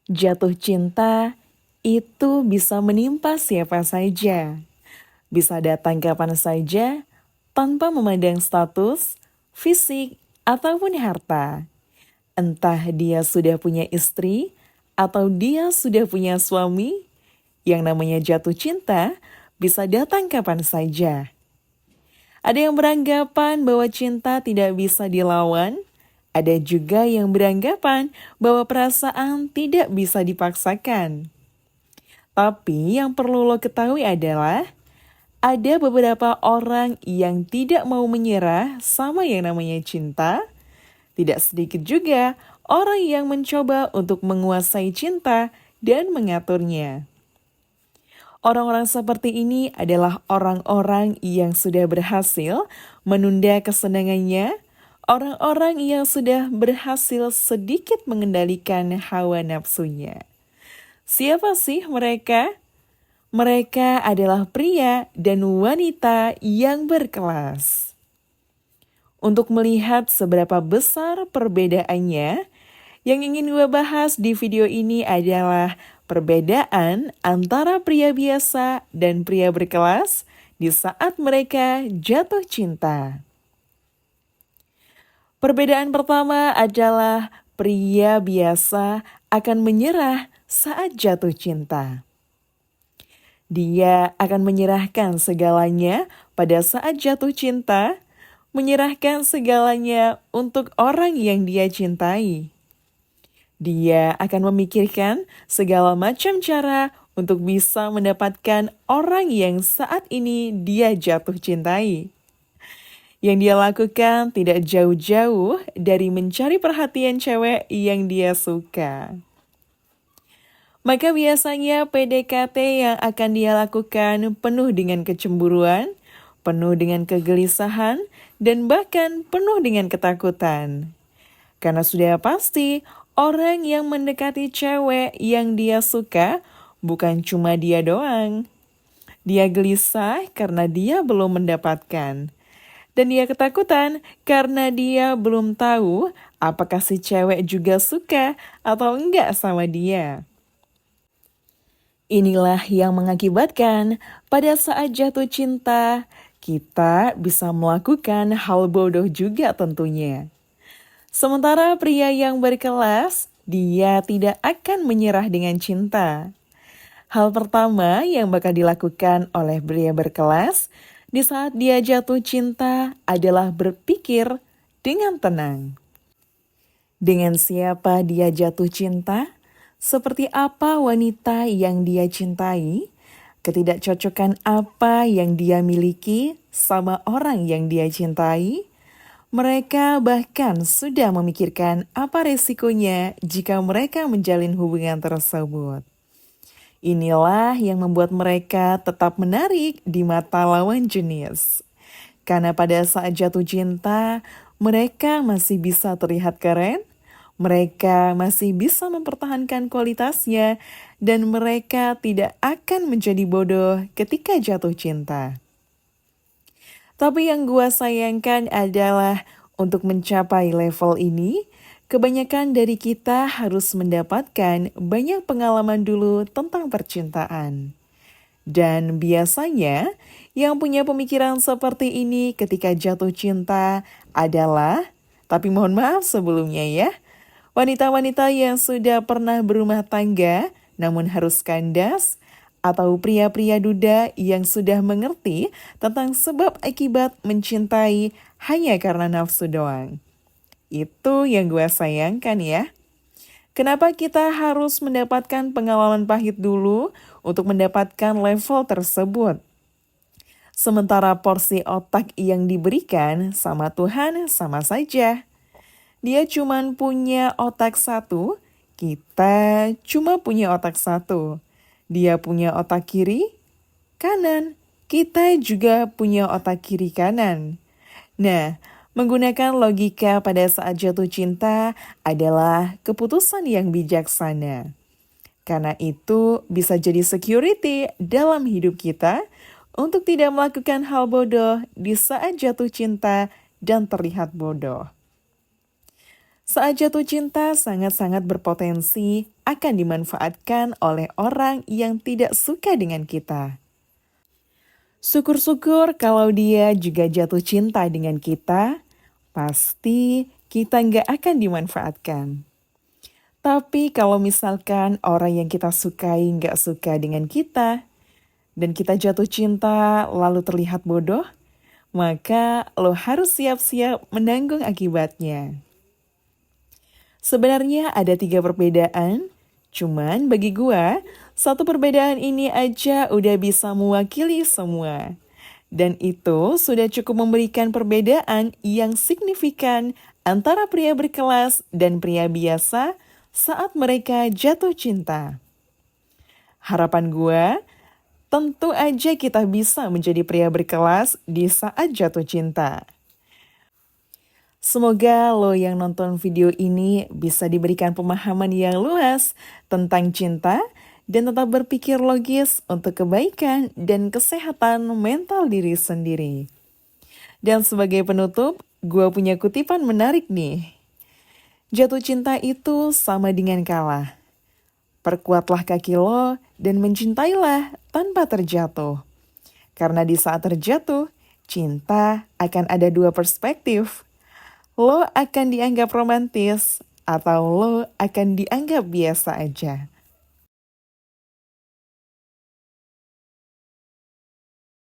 Jatuh cinta itu bisa menimpa siapa saja, bisa datang kapan saja tanpa memandang status, fisik, ataupun harta. Entah dia sudah punya istri atau dia sudah punya suami, yang namanya jatuh cinta bisa datang kapan saja. Ada yang beranggapan bahwa cinta tidak bisa dilawan, ada juga yang beranggapan bahwa perasaan tidak bisa dipaksakan. Tapi yang perlu lo ketahui adalah ada beberapa orang yang tidak mau menyerah sama yang namanya cinta. Tidak sedikit juga orang yang mencoba untuk menguasai cinta dan mengaturnya. Orang-orang seperti ini adalah orang-orang yang sudah berhasil menunda kesenangannya, orang-orang yang sudah berhasil sedikit mengendalikan hawa nafsunya. Siapa sih mereka? Mereka adalah pria dan wanita yang berkelas. Untuk melihat seberapa besar perbedaannya, yang ingin gue bahas di video ini adalah perbedaan antara pria biasa dan pria berkelas di saat mereka jatuh cinta. Perbedaan pertama adalah pria biasa akan menyerah saat jatuh cinta. Dia akan menyerahkan segalanya pada saat jatuh cinta, menyerahkan segalanya untuk orang yang dia cintai. Dia akan memikirkan segala macam cara untuk bisa mendapatkan orang yang saat ini dia jatuh cintai. Yang dia lakukan tidak jauh-jauh dari mencari perhatian cewek yang dia suka. Maka biasanya PDKT yang akan dia lakukan penuh dengan kecemburuan, penuh dengan kegelisahan, dan bahkan penuh dengan ketakutan. Karena sudah pasti orang yang mendekati cewek yang dia suka bukan cuma dia doang. Dia gelisah karena dia belum mendapatkan. Dan dia ketakutan karena dia belum tahu apakah si cewek juga suka atau enggak sama dia. Inilah yang mengakibatkan pada saat jatuh cinta, kita bisa melakukan hal bodoh juga tentunya. Sementara pria yang berkelas, dia tidak akan menyerah dengan cinta. Hal pertama yang bakal dilakukan oleh pria berkelas di saat dia jatuh cinta adalah berpikir dengan tenang. Dengan siapa dia jatuh cinta? Seperti apa wanita yang dia cintai? Ketidakcocokan apa yang dia miliki sama orang yang dia cintai? Mereka bahkan sudah memikirkan apa resikonya jika mereka menjalin hubungan tersebut. Inilah yang membuat mereka tetap menarik di mata lawan jenis. Karena pada saat jatuh cinta, mereka masih bisa terlihat keren, mereka masih bisa mempertahankan kualitasnya, dan mereka tidak akan menjadi bodoh ketika jatuh cinta. Tapi yang gue sayangkan adalah untuk mencapai level ini, kebanyakan dari kita harus mendapatkan banyak pengalaman dulu tentang percintaan. Dan biasanya yang punya pemikiran seperti ini ketika jatuh cinta adalah, tapi mohon maaf sebelumnya ya, wanita-wanita yang sudah pernah berumah tangga namun harus kandas, atau pria-pria duda yang sudah mengerti tentang sebab akibat mencintai hanya karena nafsu doang. Itu yang gue sayangkan ya. Kenapa kita harus mendapatkan pengalaman pahit dulu untuk mendapatkan level tersebut? Sementara porsi otak yang diberikan sama Tuhan sama saja. Dia cuma punya otak satu, kita cuma punya otak satu. Dia punya otak kiri, kanan, kita juga punya otak kiri kanan. Nah, menggunakan logika pada saat jatuh cinta adalah keputusan yang bijaksana. Karena itu bisa jadi security dalam hidup kita untuk tidak melakukan hal bodoh di saat jatuh cinta dan terlihat bodoh. Saat jatuh cinta sangat-sangat berpotensi akan dimanfaatkan oleh orang yang tidak suka dengan kita. Syukur-syukur kalau dia juga jatuh cinta dengan kita, pasti kita nggak akan dimanfaatkan. Tapi kalau misalkan orang yang kita sukai nggak suka dengan kita, dan kita jatuh cinta lalu terlihat bodoh, maka lo harus siap-siap menanggung akibatnya. Sebenarnya ada 3 perbedaan, cuman bagi gua, satu perbedaan ini aja udah bisa mewakili semua. Dan itu sudah cukup memberikan perbedaan yang signifikan antara pria berkelas dan pria biasa saat mereka jatuh cinta. Harapan gua, tentu aja kita bisa menjadi pria berkelas di saat jatuh cinta. Semoga lo yang nonton video ini bisa diberikan pemahaman yang luas tentang cinta dan tetap berpikir logis untuk kebaikan dan kesehatan mental diri sendiri. Dan sebagai penutup, gue punya kutipan menarik nih. Jatuh cinta itu sama dengan kalah. Perkuatlah kaki lo dan mencintailah tanpa terjatuh. Karena di saat terjatuh, cinta akan ada 2 perspektif. Lo akan dianggap romantis atau lo akan dianggap biasa aja.